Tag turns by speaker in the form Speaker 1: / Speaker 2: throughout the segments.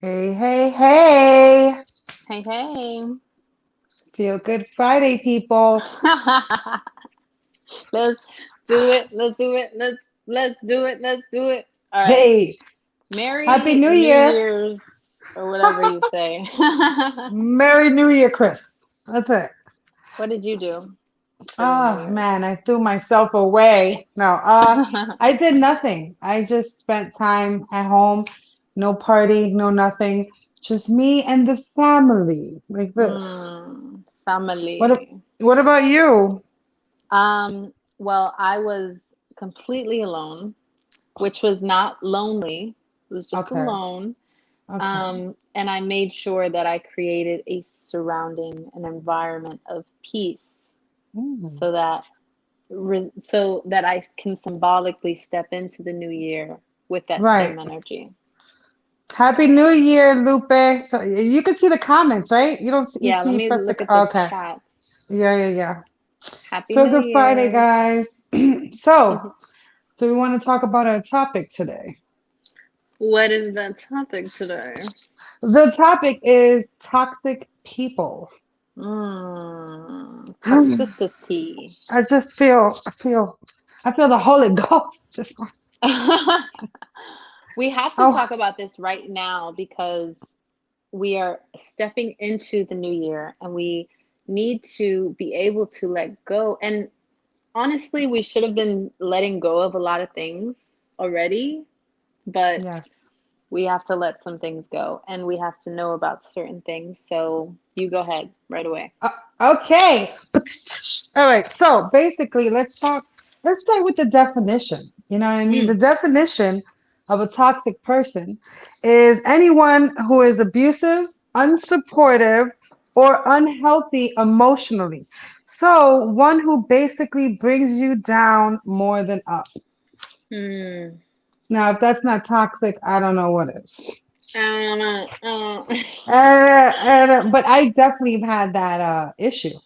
Speaker 1: Hey, hey, hey.
Speaker 2: Hey, hey.
Speaker 1: Feel good Friday, people.
Speaker 2: Let's do it. Let's do it. Let's do it. Let's do it. All right.
Speaker 1: Hey, Happy
Speaker 2: Merry
Speaker 1: New
Speaker 2: New
Speaker 1: Year.
Speaker 2: Year's or whatever you say.
Speaker 1: Merry New Year, Chris. That's it.
Speaker 2: What did you do for the New
Speaker 1: Oh,
Speaker 2: Year's?
Speaker 1: man, I threw myself away. No, I did nothing. I just spent time at home. No party, no nothing. Just me and the family, like this. What,
Speaker 2: Family.
Speaker 1: what about you?
Speaker 2: Well, I was completely alone, which was not lonely. It was just
Speaker 1: Okay,
Speaker 2: alone.
Speaker 1: okay.
Speaker 2: And I made sure that I created a surrounding, an environment of peace
Speaker 1: Mm,
Speaker 2: so that I can symbolically step into the new year with that
Speaker 1: right.
Speaker 2: same energy.
Speaker 1: Happy New Year, Lupe. So you can see the comments, right? You don't see, you
Speaker 2: Yeah, let
Speaker 1: see
Speaker 2: me
Speaker 1: press the
Speaker 2: look at the
Speaker 1: okay.
Speaker 2: chats.
Speaker 1: Yeah, yeah, yeah.
Speaker 2: Happy
Speaker 1: Feel
Speaker 2: New
Speaker 1: Good Friday,
Speaker 2: Year.
Speaker 1: guys. So, so we want to talk about our topic today.
Speaker 2: What is the topic today?
Speaker 1: The topic is toxic people.
Speaker 2: Toxicity.
Speaker 1: I feel the Holy Ghost.
Speaker 2: We have to
Speaker 1: Oh,
Speaker 2: talk about this right now because we are stepping into the new year and we need to be able to let go. And honestly, we should have been letting go of a lot of things already, but
Speaker 1: yes.
Speaker 2: we have to let some things go and we have to know about certain things. So you go ahead right away.
Speaker 1: Uh, okay. All right. So basically, let's talk. Let's start with the definition. You know what I mean? The
Speaker 2: Mm.
Speaker 1: definition of a toxic person is anyone who is abusive, unsupportive, or unhealthy emotionally. So one who basically brings you down more than up.
Speaker 2: Hmm.
Speaker 1: Now, if that's not toxic, I don't know what is.
Speaker 2: Uh,
Speaker 1: But I definitely have had that issue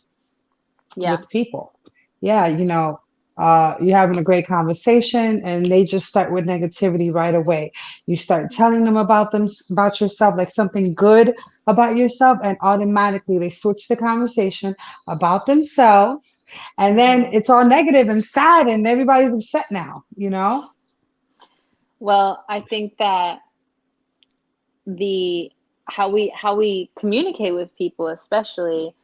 Speaker 2: yeah.
Speaker 1: with people. Yeah, you're having a great conversation and they just start with negativity right away. You start telling them about yourself, like something good about yourself, and automatically they switch the conversation about themselves, and then
Speaker 2: Hmm.
Speaker 1: it's all negative and sad, and everybody's upset now, you know?
Speaker 2: Well, I think that the how we communicate with people especially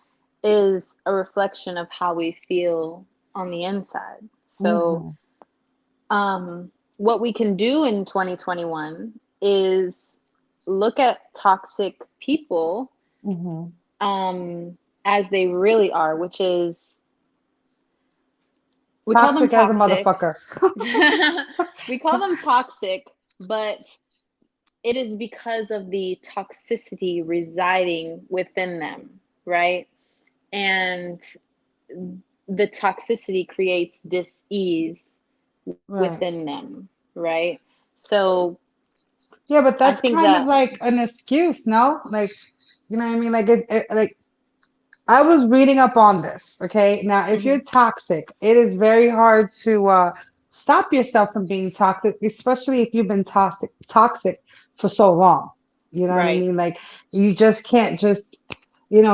Speaker 2: is a reflection of how we feel on the inside. So
Speaker 1: Hmm.
Speaker 2: what we can do in 2021 is look at toxic people
Speaker 1: Hmm.
Speaker 2: as they really are, which is we call them
Speaker 1: Toxic as a
Speaker 2: toxic.
Speaker 1: motherfucker.
Speaker 2: We call them toxic, but it is because of the toxicity residing within them, right? And the toxicity creates dis-ease
Speaker 1: Right.
Speaker 2: within them, right? So
Speaker 1: Yeah, but
Speaker 2: I
Speaker 1: that's
Speaker 2: think
Speaker 1: kind of
Speaker 2: that,
Speaker 1: like an excuse, no? Like, you know what I mean? Like, like I was reading up on this. Okay, now if
Speaker 2: mhm,
Speaker 1: you're toxic, it is very hard to stop yourself from being toxic, especially if you've been toxic for so long. You know what I
Speaker 2: right.
Speaker 1: mean? Like, you just can't just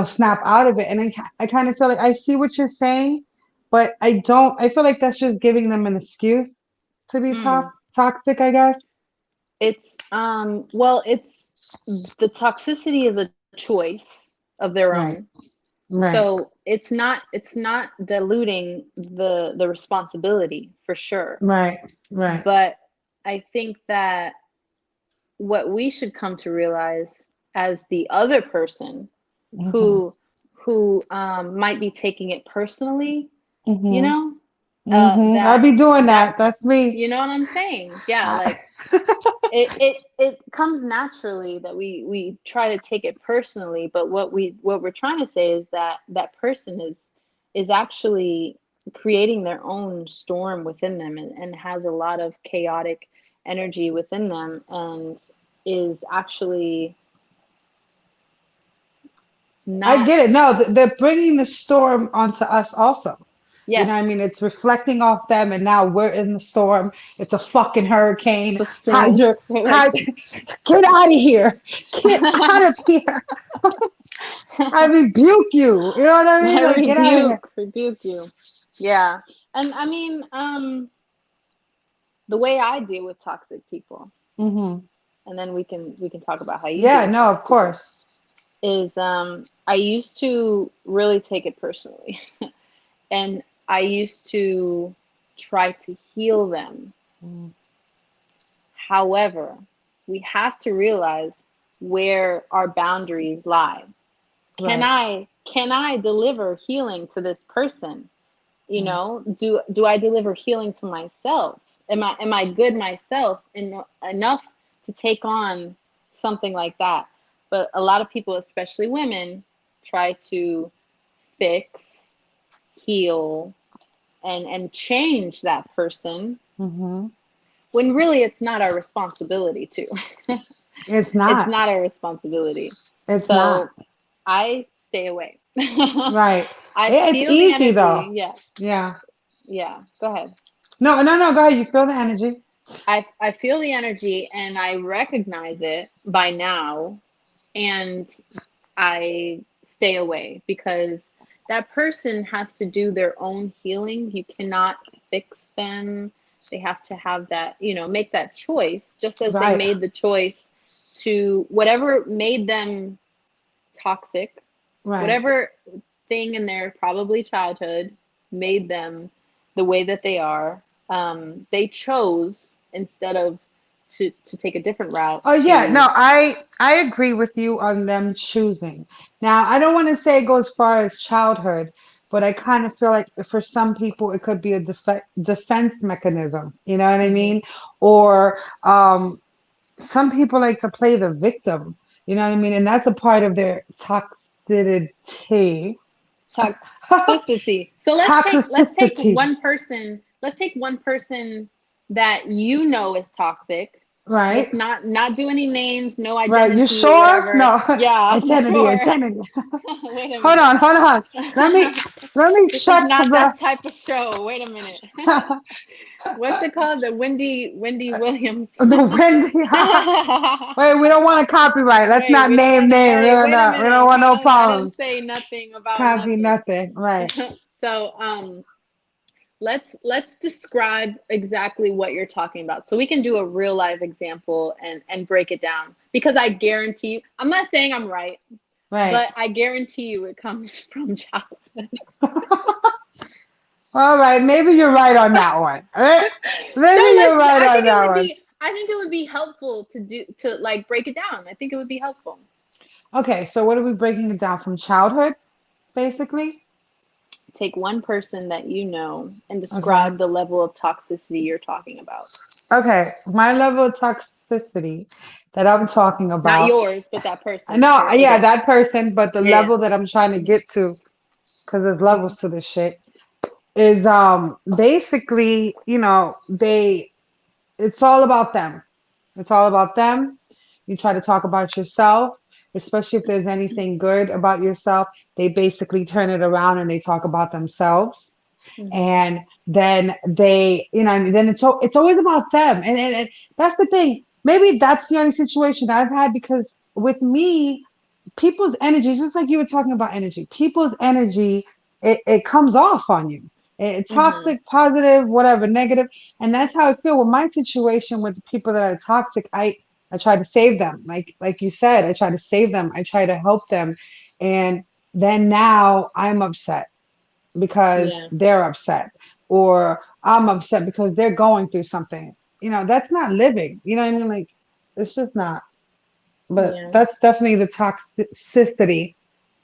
Speaker 1: snap out of it. And I kind of feel like I see what you're saying, but I don't. I feel like that's just giving them an excuse to be
Speaker 2: Mm.
Speaker 1: toxic, I guess.
Speaker 2: It's the toxicity is a choice of their own.
Speaker 1: Right. Right.
Speaker 2: So it's not diluting the responsibility for sure.
Speaker 1: Right. Right.
Speaker 2: But I think that what we should come to realize as the other person
Speaker 1: Hmm.
Speaker 2: who might be taking it personally, you
Speaker 1: Hmm.
Speaker 2: know,
Speaker 1: I'll
Speaker 2: that
Speaker 1: be doing
Speaker 2: that
Speaker 1: that. That's me.
Speaker 2: you know what I'm saying? Yeah,
Speaker 1: I,
Speaker 2: like it comes naturally that we try to take it personally, but what we're trying to say is that that person is actually creating their own storm within them and has a lot of chaotic energy within them and is actually
Speaker 1: I
Speaker 2: not
Speaker 1: get it. No, they're bringing the storm onto us also. You know what
Speaker 2: Yes.
Speaker 1: I mean? It's reflecting off them, and now we're in the storm. It's a fucking hurricane.
Speaker 2: The
Speaker 1: Hide
Speaker 2: storms.
Speaker 1: your,
Speaker 2: They're like,
Speaker 1: hide, get out of here. Get out of here. I rebuke you. You know what I mean?
Speaker 2: I
Speaker 1: Like, get out of here.
Speaker 2: rebuke you. Yeah. And I mean, the way I deal with toxic people,
Speaker 1: Hmm.
Speaker 2: and then we can talk about how you deal
Speaker 1: Yeah,
Speaker 2: with
Speaker 1: no,
Speaker 2: toxic
Speaker 1: of
Speaker 2: people,
Speaker 1: course.
Speaker 2: is I used to really take it personally. And I used to try to heal them.
Speaker 1: Mm.
Speaker 2: However, we have to realize where our boundaries lie. Can
Speaker 1: Right,
Speaker 2: I deliver healing to this person? You
Speaker 1: right.
Speaker 2: know, do I deliver healing to myself? Am I good myself enough to take on something like that? But a lot of people, especially women, try to fix, heal, and change that person
Speaker 1: Hmm.
Speaker 2: when really it's not our responsibility to.
Speaker 1: It's
Speaker 2: It's
Speaker 1: not.
Speaker 2: not our responsibility.
Speaker 1: It's not.
Speaker 2: So I stay away.
Speaker 1: Right.
Speaker 2: I
Speaker 1: Yeah, it's
Speaker 2: feel the
Speaker 1: easy
Speaker 2: energy.
Speaker 1: though.
Speaker 2: Yeah.
Speaker 1: Yeah.
Speaker 2: Yeah. Go ahead.
Speaker 1: No, no, no. Go ahead. You feel the energy.
Speaker 2: I feel the energy and I recognize it by now, and I stay away because that person has to do their own healing. You cannot fix them. They have to have that, make that choice, just as they
Speaker 1: Right,
Speaker 2: made the choice to whatever made them toxic,
Speaker 1: right.
Speaker 2: whatever thing in their probably childhood made them the way that they are. They chose instead of to take a different route
Speaker 1: Oh yeah, no,
Speaker 2: to.
Speaker 1: I agree with you on them choosing. Now, I don't want to say it goes far as childhood, but I kind of feel like for some people it could be a defense mechanism. You know what I
Speaker 2: Mhm.
Speaker 1: mean? Or some people like to play the victim. You know what I mean? And that's a part of their toxicity.
Speaker 2: Toxicity. So let's take
Speaker 1: Toxicity,
Speaker 2: one person. Let's take one person that you know is toxic.
Speaker 1: right?
Speaker 2: Let's not do any names, no
Speaker 1: Right. You
Speaker 2: identity or
Speaker 1: sure?
Speaker 2: whatever.
Speaker 1: No,
Speaker 2: Yeah, I'm
Speaker 1: identity,
Speaker 2: sure.
Speaker 1: identity.
Speaker 2: Wait a
Speaker 1: Hold
Speaker 2: minute.
Speaker 1: on, hold on. Let me let me
Speaker 2: This is
Speaker 1: check
Speaker 2: not
Speaker 1: the
Speaker 2: that type of show. Wait a minute. What's it called? The Wendy Williams.
Speaker 1: the Wendy. Wait, we don't want a copyright. Let's
Speaker 2: Wait,
Speaker 1: not
Speaker 2: we don't
Speaker 1: name
Speaker 2: want to.
Speaker 1: names.
Speaker 2: Wait, wait a
Speaker 1: We don't
Speaker 2: minute.
Speaker 1: want no
Speaker 2: I didn't
Speaker 1: problems.
Speaker 2: say nothing about
Speaker 1: Copy
Speaker 2: nothing.
Speaker 1: nothing. Right.
Speaker 2: So, let's describe exactly what you're talking about, so we can do a real life example and break it down. Because I guarantee you, I'm not saying I'm right,
Speaker 1: Right.
Speaker 2: but I guarantee you it comes from childhood.
Speaker 1: All right. Maybe you're right on that one. All right.
Speaker 2: So
Speaker 1: Maybe you're
Speaker 2: let's.
Speaker 1: right
Speaker 2: I
Speaker 1: on
Speaker 2: think it
Speaker 1: that
Speaker 2: would
Speaker 1: one.
Speaker 2: be. I think it would be helpful to like break it down. I think it would be helpful.
Speaker 1: Okay. So what are we breaking it down from childhood, basically?
Speaker 2: Take one person that you know and
Speaker 1: Okay.
Speaker 2: describe the level of toxicity you're talking about.
Speaker 1: Okay. My level of toxicity that I'm talking
Speaker 2: Not
Speaker 1: about.
Speaker 2: yours, but that
Speaker 1: I
Speaker 2: person.
Speaker 1: know,
Speaker 2: Or
Speaker 1: yeah,
Speaker 2: okay.
Speaker 1: that person, but the
Speaker 2: Yeah, yeah.
Speaker 1: level that I'm trying to get to, because there's
Speaker 2: Mhm.
Speaker 1: levels to this shit, is basically, it's all about them. It's all about them. You try to talk about yourself, especially if there's anything good about yourself, they basically turn it around and they talk about themselves.
Speaker 2: Mhm.
Speaker 1: And then they, I mean, then it's always about them. And that's the thing. Maybe that's the only situation I've had because with me, people's energy, just like you were talking about energy, people's energy, it comes off on you.
Speaker 2: Mhm.
Speaker 1: Toxic, positive, whatever, negative. And that's how I feel with my situation with the people that are toxic. I try to save them. Like you said, I try to save them. I try to help them. And then now I'm upset because
Speaker 2: Yeah.
Speaker 1: they're upset, or I'm upset because they're going through something. That's not living. You know what I mean? Like, it's just not. But
Speaker 2: Yeah.
Speaker 1: that's definitely the toxicity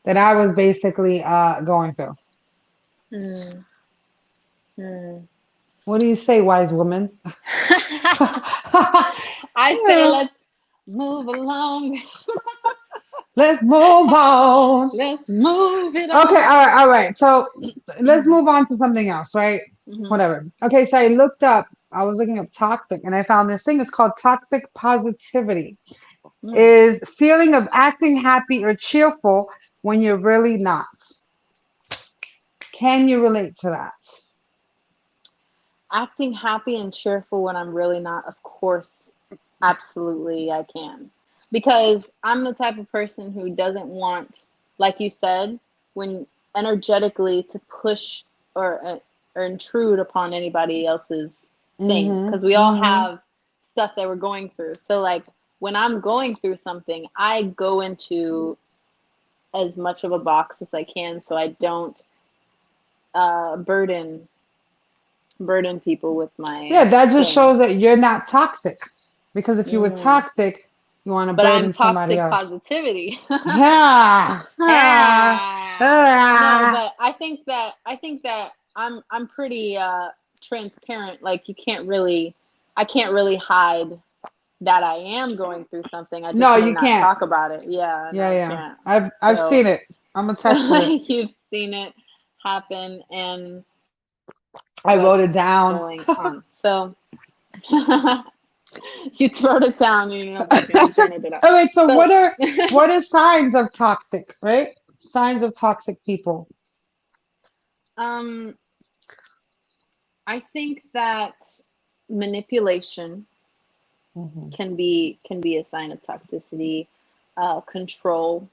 Speaker 1: that I was basically going through.
Speaker 2: Mm. Mm.
Speaker 1: What do you say, wise woman?
Speaker 2: I say
Speaker 1: Yeah.
Speaker 2: let's move along.
Speaker 1: Let's move on.
Speaker 2: Let's move it
Speaker 1: Okay,
Speaker 2: on.
Speaker 1: all right, all right. So let's
Speaker 2: Mhm.
Speaker 1: move on to something else, right?
Speaker 2: Mhm.
Speaker 1: Whatever. Okay, so I was looking up toxic, and I found this thing. It's called toxic positivity.
Speaker 2: Mm.
Speaker 1: Is feeling of acting happy or cheerful when you're really not. Can you relate to that?
Speaker 2: Acting happy and cheerful when I'm really not, of course, absolutely I can. Because I'm the type of person who doesn't want, like you said, when energetically to push or intrude upon anybody else's thing.
Speaker 1: Mm-hmm.
Speaker 2: Because we all
Speaker 1: Mm-hmm.
Speaker 2: have stuff that we're going through. So, like, when I'm going through something, I go into as much of a box as I can so I don't burden people with
Speaker 1: Yeah,
Speaker 2: my
Speaker 1: that just
Speaker 2: things.
Speaker 1: shows that you're not toxic. Because if you were
Speaker 2: Mm.
Speaker 1: toxic, you want to
Speaker 2: But I'm
Speaker 1: burden somebody
Speaker 2: toxic
Speaker 1: else.
Speaker 2: positivity.
Speaker 1: Yeah. Ah,
Speaker 2: Ah. No,
Speaker 1: ah.
Speaker 2: but I think that I'm pretty transparent. Like, you can't really I can't really hide that I am going through something. I just
Speaker 1: No,
Speaker 2: may
Speaker 1: you
Speaker 2: not
Speaker 1: can't.
Speaker 2: talk about it. Yeah, no,
Speaker 1: Yeah,
Speaker 2: I
Speaker 1: yeah.
Speaker 2: can't.
Speaker 1: I've
Speaker 2: So
Speaker 1: seen it. I'm attached to it.
Speaker 2: you've seen it happen and
Speaker 1: I
Speaker 2: what's
Speaker 1: wrote it down.
Speaker 2: going on. So you wrote it down and you're like, I journaled it out.
Speaker 1: Oh wait, so
Speaker 2: So
Speaker 1: what are signs of toxic, right? Signs of toxic people.
Speaker 2: um I think that manipulation
Speaker 1: Hmm.
Speaker 2: can be a sign of toxicity, control,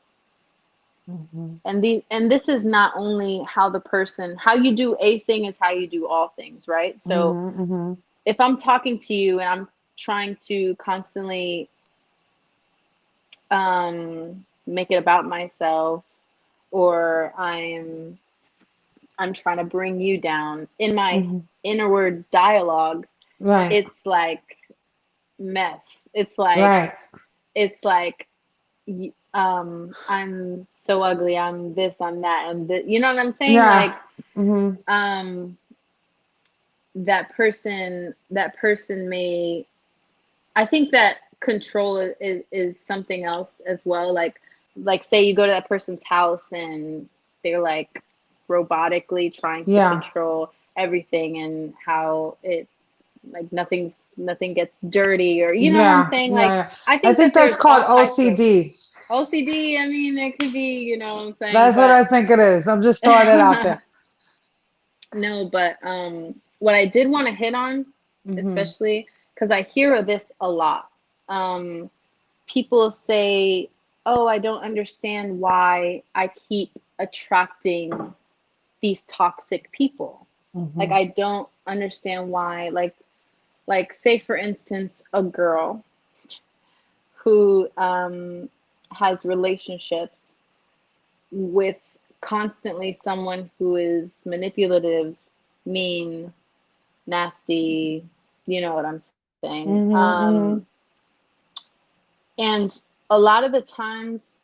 Speaker 1: Hmm.
Speaker 2: and this is not only how you do a thing is how you do all things, right? So
Speaker 1: Hmm. Hmm.
Speaker 2: if I'm talking to you and I'm trying to constantly make it about myself, or I'm trying to bring you down in my
Speaker 1: Hmm.
Speaker 2: inward dialogue,
Speaker 1: Right,
Speaker 2: it's like mess. It's like I'm so ugly, I'm this, I'm that, and you know what I'm saying?
Speaker 1: yeah.
Speaker 2: Like,
Speaker 1: Hmm.
Speaker 2: um that person may, I think that control is something else as well. Like, say you go to that person's house and they're like robotically trying to
Speaker 1: Yeah,
Speaker 2: control everything, and how it, like, nothing gets dirty, or you know what I'm
Speaker 1: yeah,
Speaker 2: saying?
Speaker 1: yeah,
Speaker 2: Like,
Speaker 1: yeah.
Speaker 2: I
Speaker 1: I
Speaker 2: think
Speaker 1: think
Speaker 2: that
Speaker 1: that's
Speaker 2: there's
Speaker 1: called
Speaker 2: all types of
Speaker 1: OCD.
Speaker 2: OCD. I mean, it could be, you know what I'm saying,
Speaker 1: That's what
Speaker 2: but
Speaker 1: I think it is. I'm just throwing it out there.
Speaker 2: no, but what I did want to hit on,
Speaker 1: Hmm.
Speaker 2: especially because I hear of this a lot. Um, People say, "Oh, I don't understand why I keep attracting these toxic people. Like,
Speaker 1: Hmm.
Speaker 2: I don't understand why." Like, say for instance, a girl who has relationships with constantly someone who is manipulative, mean, nasty, you know what I'm saying.
Speaker 1: Hmm. Hmm.
Speaker 2: And a lot of the times,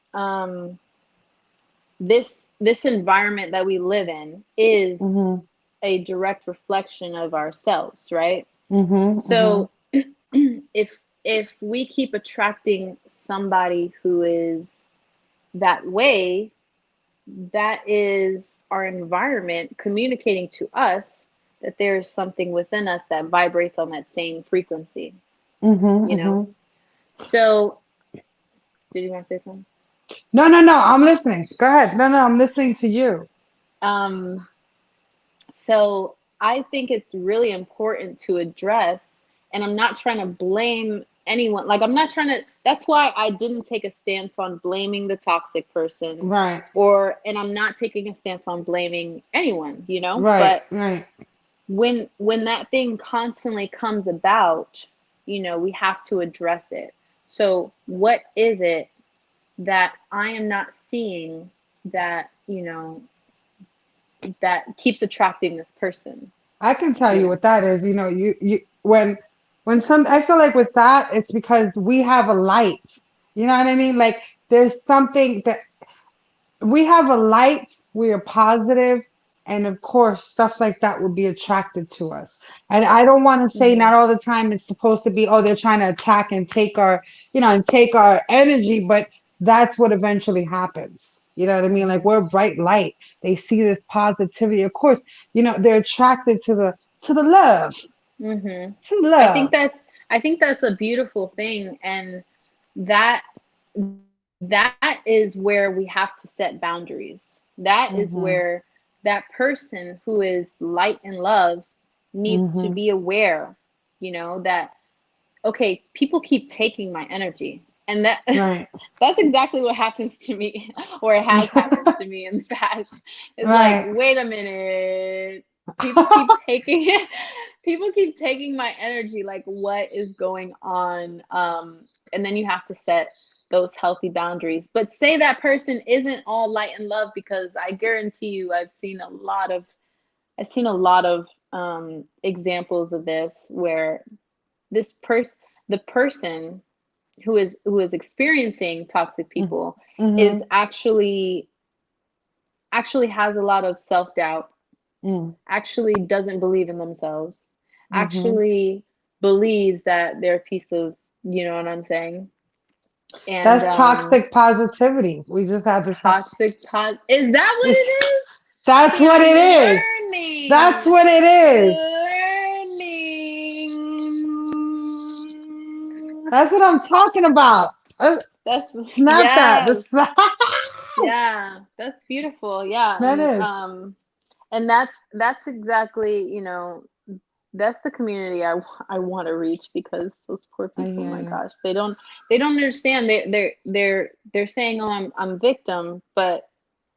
Speaker 2: this environment that we live in is
Speaker 1: Hmm.
Speaker 2: a direct reflection of ourselves, right?
Speaker 1: Hmm. Hmm.
Speaker 2: So if we keep attracting somebody who is that way, that is our environment communicating to us that there is something within us that vibrates on that same frequency,
Speaker 1: Hmm.
Speaker 2: you know?
Speaker 1: Hmm.
Speaker 2: So, did you want to say something?
Speaker 1: No, no, no. I'm listening. Go ahead. No, no, I'm listening to you.
Speaker 2: Um, so I think it's really important to address, and I'm not trying to blame anyone. Like, I'm not trying to, that's why I didn't take a stance on blaming the toxic person,
Speaker 1: Right,
Speaker 2: and I'm not taking a stance on blaming anyone,
Speaker 1: right,
Speaker 2: but
Speaker 1: right.
Speaker 2: when that thing constantly comes about, we have to address it. So what is it that I am not seeing that, that keeps attracting this person,
Speaker 1: I can tell
Speaker 2: you
Speaker 1: you
Speaker 2: know?
Speaker 1: what that is. You when some I feel like with that, it's because we have a light. You know what I mean? Like there's something that we have a light, we are positive, and of course, stuff like that will be attracted to us. And I don't want to say
Speaker 2: Hmm.
Speaker 1: not all the time it's supposed to be, oh, they're trying to attack and take our, and take our energy, but that's what eventually happens. You know what I mean? Like
Speaker 2: Hmm.
Speaker 1: we're bright light. They see this positivity. Of course, they're attracted to the love,
Speaker 2: Hmm.
Speaker 1: to
Speaker 2: I think
Speaker 1: love.
Speaker 2: that's I think that's a beautiful thing, and that that is where we have to set boundaries. That is
Speaker 1: Hmm.
Speaker 2: where that person who is light and love needs to
Speaker 1: Mm-hmm.
Speaker 2: be aware, that okay, people keep taking my energy. And that
Speaker 1: Right.
Speaker 2: that's exactly what happens to me, or it has happened to me in the past. It's like,
Speaker 1: Right.
Speaker 2: wait a minute. People keep taking people keep taking my energy. Like, what is going on? And then you have to set those healthy boundaries. But say that person isn't all light and love, because I guarantee you I've seen a lot of examples of this where this person the person who is experiencing toxic people is
Speaker 1: Mm-hmm.
Speaker 2: actually has a lot of self-doubt,
Speaker 1: Mm-hmm.
Speaker 2: actually doesn't believe in themselves,
Speaker 1: Mm-hmm.
Speaker 2: actually believes that they're a piece of, you know what I'm saying? And
Speaker 1: That's toxic positivity. We just have to talk.
Speaker 2: is that what
Speaker 1: It's,
Speaker 2: it is?
Speaker 1: that's
Speaker 2: See,
Speaker 1: what
Speaker 2: I'm
Speaker 1: it is. That's
Speaker 2: learning.
Speaker 1: what it is.
Speaker 2: Learning.
Speaker 1: That's what I'm talking about.
Speaker 2: That's
Speaker 1: Snap that.
Speaker 2: yes.
Speaker 1: The snap.
Speaker 2: Yeah, that's beautiful. Yeah,
Speaker 1: That is.
Speaker 2: and that's exactly, that's the community I want to reach, because those poor
Speaker 1: I
Speaker 2: people,
Speaker 1: hear
Speaker 2: my
Speaker 1: you.
Speaker 2: gosh, they don't understand. They're saying, "Oh, I'm victim," but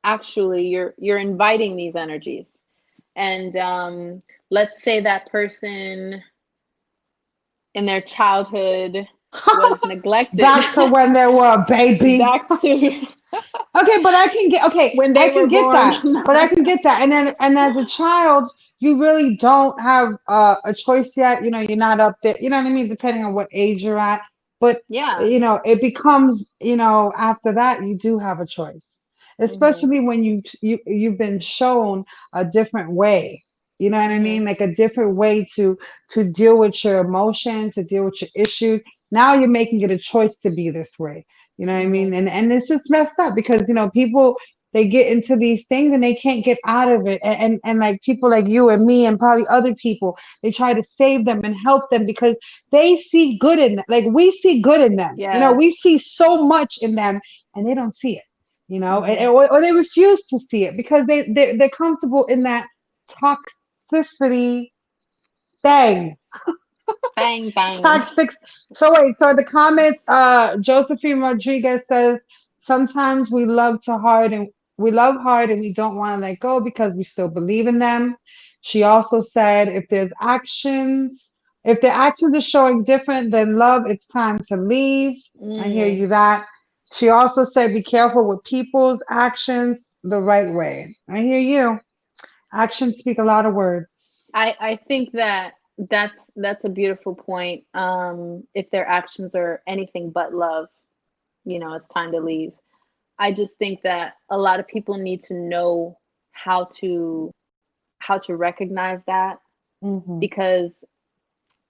Speaker 2: actually you're inviting these energies. And let's say that person in their childhood was neglected.
Speaker 1: Back to when they were a baby.
Speaker 2: Back to
Speaker 1: Okay, but I can get okay,
Speaker 2: when
Speaker 1: I
Speaker 2: they
Speaker 1: can
Speaker 2: were
Speaker 1: get
Speaker 2: born.
Speaker 1: that. But I can get that. And as a child, you really don't have a choice yet. You're not up there. You know what I mean? Depending on what age you're at. But
Speaker 2: Yeah.
Speaker 1: it becomes, after that you do have a choice.
Speaker 2: Mhm.
Speaker 1: Especially when you've been shown a different way. You know what I mean?
Speaker 2: Mhm.
Speaker 1: Like a different way to deal with your emotions, to deal with your issues. Now you're making it a choice to be this way. You know what I mean?
Speaker 2: Mhm.
Speaker 1: And it's just messed up because people they get into these things and they can't get out of it. And like people like you and me and probably other people, they try to save them and help them because they see good in them. Like we see good in them.
Speaker 2: Yes.
Speaker 1: We see so much in them and they don't see it.
Speaker 2: Mhm.
Speaker 1: Or they refuse to see it because they're comfortable in that toxicity thing.
Speaker 2: Bang bang.
Speaker 1: Toxic. So wait, so the comments, Josephine Rodriguez says sometimes we love hard and we don't want to let go because we still believe in them. She also said if their actions are showing different than love, it's time to leave. I hear
Speaker 2: Mm.
Speaker 1: you that. She also said be careful with people's actions the right way. I hear you. Actions speak a lot of words.
Speaker 2: I think that that's a beautiful point. If their actions are anything but love, it's time to leave. I just think that a lot of people need to know how to recognize that,
Speaker 1: Hmm.
Speaker 2: because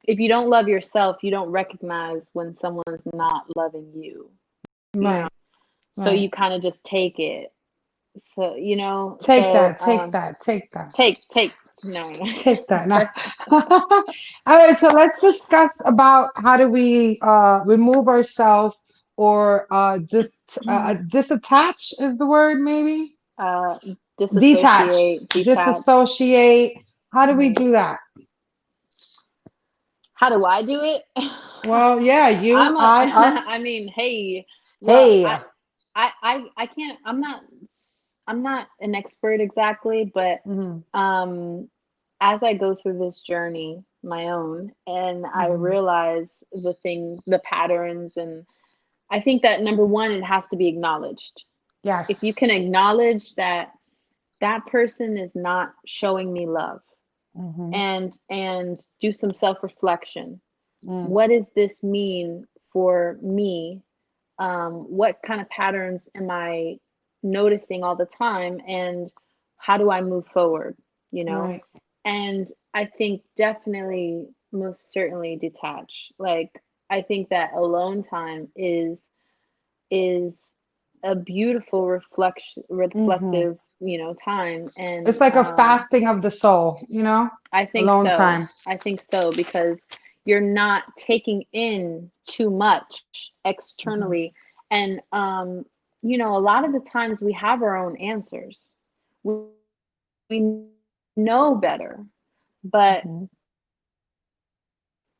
Speaker 2: if you don't love yourself, you don't recognize when someone's not loving you. You know,
Speaker 1: Right,
Speaker 2: so you
Speaker 1: right.
Speaker 2: kind of just take it. So,
Speaker 1: Take that, take that, take that,
Speaker 2: take no, no.
Speaker 1: take that. Now, all right. So let's discuss about how do we remove ourselves or disattach is the word maybe
Speaker 2: uh
Speaker 1: detach,
Speaker 2: disassociate, detach.
Speaker 1: disassociate. How do we
Speaker 2: Hmm.
Speaker 1: do that?
Speaker 2: How do I do it?
Speaker 1: Well, yeah, you,
Speaker 2: I'm a
Speaker 1: I, us.
Speaker 2: I mean, hey, well,
Speaker 1: Hey.
Speaker 2: I can't, I'm not an expert exactly, but
Speaker 1: Hmm.
Speaker 2: um as I go through this journey, my own, and I
Speaker 1: Hmm.
Speaker 2: realize the patterns, and I think that number one, it has to be acknowledged. If you
Speaker 1: Yes.
Speaker 2: can acknowledge that that person is not showing me love,
Speaker 1: Hmm.
Speaker 2: and do some self-reflection.
Speaker 1: Mm.
Speaker 2: What does this mean for me? What kind of patterns am I noticing all the time, and how do I move forward? You know,
Speaker 1: Right.
Speaker 2: and I think definitely, most certainly, detach. Like, I think that alone time is a beautiful
Speaker 1: Hmm.
Speaker 2: reflective, time.
Speaker 1: It's
Speaker 2: And
Speaker 1: like a fasting of the soul,
Speaker 2: I think
Speaker 1: alone
Speaker 2: so.
Speaker 1: time.
Speaker 2: I think so, because you're not taking in too much
Speaker 1: Hmm.
Speaker 2: externally. And a lot of the times we have our own answers. We have our own know better, but
Speaker 1: Mhm.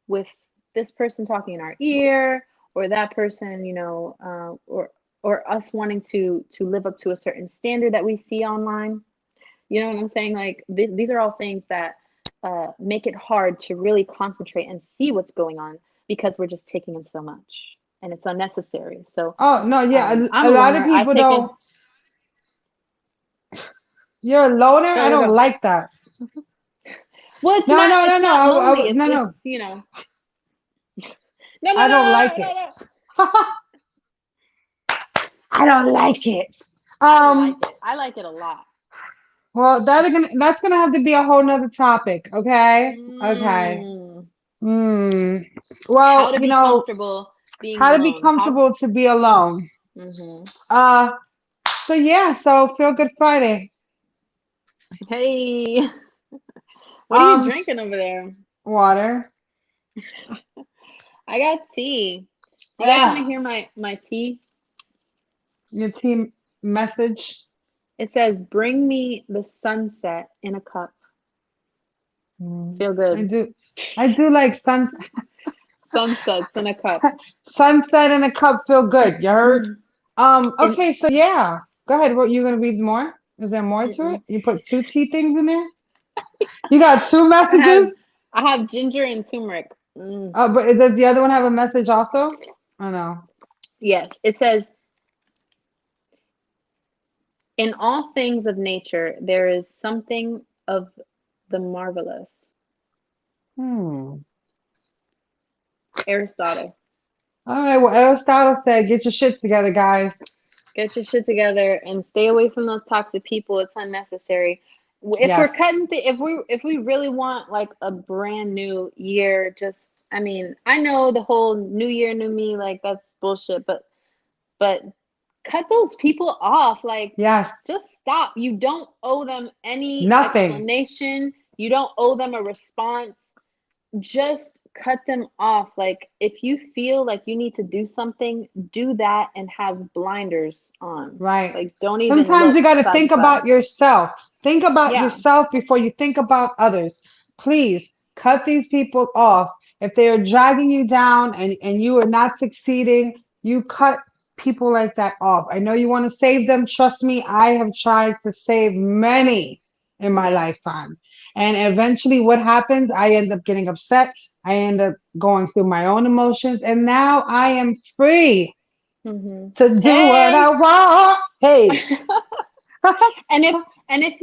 Speaker 2: with this person talking in our ear, or that person, or us wanting to live up to a certain standard that we see online. You know what I'm saying? Like these are all things that make it hard to really concentrate and see what's going on because we're just taking in so much and it's unnecessary. So
Speaker 1: Oh no, yeah,
Speaker 2: I'm
Speaker 1: a
Speaker 2: a
Speaker 1: lot of
Speaker 2: loner. I
Speaker 1: people
Speaker 2: take in.
Speaker 1: don't. You're a loner.
Speaker 2: Go
Speaker 1: I
Speaker 2: go
Speaker 1: don't
Speaker 2: go.
Speaker 1: like that.
Speaker 2: Well, it's
Speaker 1: No,
Speaker 2: not.
Speaker 1: no, no,
Speaker 2: It's
Speaker 1: no.
Speaker 2: not lonely.
Speaker 1: No,
Speaker 2: It's
Speaker 1: no.
Speaker 2: no no
Speaker 1: I
Speaker 2: no
Speaker 1: don't
Speaker 2: no
Speaker 1: like
Speaker 2: no
Speaker 1: it.
Speaker 2: no.
Speaker 1: I don't like it.
Speaker 2: I like
Speaker 1: Um,
Speaker 2: it. I like it a lot.
Speaker 1: well, that's gonna have to be a whole nother topic. Okay, okay.
Speaker 2: Mm.
Speaker 1: Hmm.
Speaker 2: How
Speaker 1: Well,
Speaker 2: to be comfortable being
Speaker 1: how to be
Speaker 2: alone. How?
Speaker 1: comfortable to be alone.
Speaker 2: Hmm.
Speaker 1: Uh, so yeah, so feel good Friday.
Speaker 2: Hey, what are you
Speaker 1: Um,
Speaker 2: drinking over there?
Speaker 1: water.
Speaker 2: I got tea. Do you guys want to
Speaker 1: Yeah,
Speaker 2: hear my tea?
Speaker 1: your team message.
Speaker 2: It says, "Bring me the sunset in a cup."
Speaker 1: Mm,
Speaker 2: Feel
Speaker 1: I
Speaker 2: good.
Speaker 1: do. I do like
Speaker 2: Sunsets in a cup.
Speaker 1: sunset in a cup. Feel good. You heard?
Speaker 2: In
Speaker 1: Okay, so yeah. Go ahead. What you gonna read more? Is there more to it?
Speaker 2: mm-mm.
Speaker 1: You put two tea things in there? You got two
Speaker 2: I
Speaker 1: messages?
Speaker 2: have I have ginger and turmeric. Mm.
Speaker 1: But does the other one have a message also? Oh no.
Speaker 2: Yes, it says, "In all things of nature, there is something of the marvelous."
Speaker 1: Hmm.
Speaker 2: Aristotle.
Speaker 1: All right. Well, Aristotle said, "Get your shit together, guys."
Speaker 2: Get your shit together and stay away from those toxic people. It's unnecessary. If we're
Speaker 1: Yes.
Speaker 2: cutting, if we really want like a brand new year, just I mean, I know the whole new year, new me, like that's bullshit. But cut those people off. Like,
Speaker 1: Yes.
Speaker 2: just stop. You don't owe them any
Speaker 1: Nothing.
Speaker 2: explanation. You don't owe them a response. Just cut them off. Like, if you feel like you need to do something, do that and have blinders on.
Speaker 1: Right.
Speaker 2: Like, don't even
Speaker 1: Sometimes
Speaker 2: look
Speaker 1: you got to
Speaker 2: side to
Speaker 1: think
Speaker 2: side.
Speaker 1: about yourself. Think about
Speaker 2: Yeah.
Speaker 1: yourself before you think about others. Please cut these people off. If they are dragging you down and you are not succeeding, you cut people like that off. I know you want to save them. Trust me, I have tried to save many in my
Speaker 2: Yeah.
Speaker 1: lifetime. And eventually, what happens? I end up getting upset. I end up going through my own emotions. And now I am free to do what I
Speaker 2: Hey.
Speaker 1: want. Hey.
Speaker 2: and if and if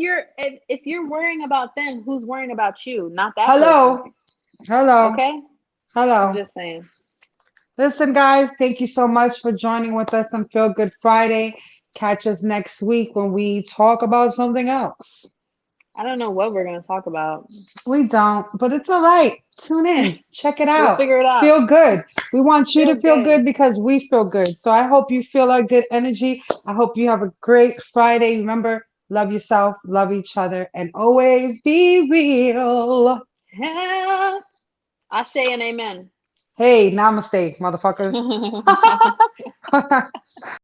Speaker 2: you're worrying about them, who's worrying about you? Not that person.
Speaker 1: Hello. Hello.
Speaker 2: Okay? I'm
Speaker 1: Hello.
Speaker 2: just saying.
Speaker 1: Listen, guys, thank you so much for joining with us on Feel Good Friday. Catch us next week when we talk about something else.
Speaker 2: I don't know what we're gonna talk about.
Speaker 1: We don't, but it's all right. Tune in, check it
Speaker 2: We'll
Speaker 1: out.
Speaker 2: figure it out.
Speaker 1: Feel good. We want you
Speaker 2: Feel
Speaker 1: to feel
Speaker 2: good.
Speaker 1: good because we feel good. So I hope you feel our good energy. I hope you have a great Friday. Remember, love yourself, love each other, and always be real.
Speaker 2: Yeah. Ashe and amen.
Speaker 1: Hey, namaste, motherfuckers.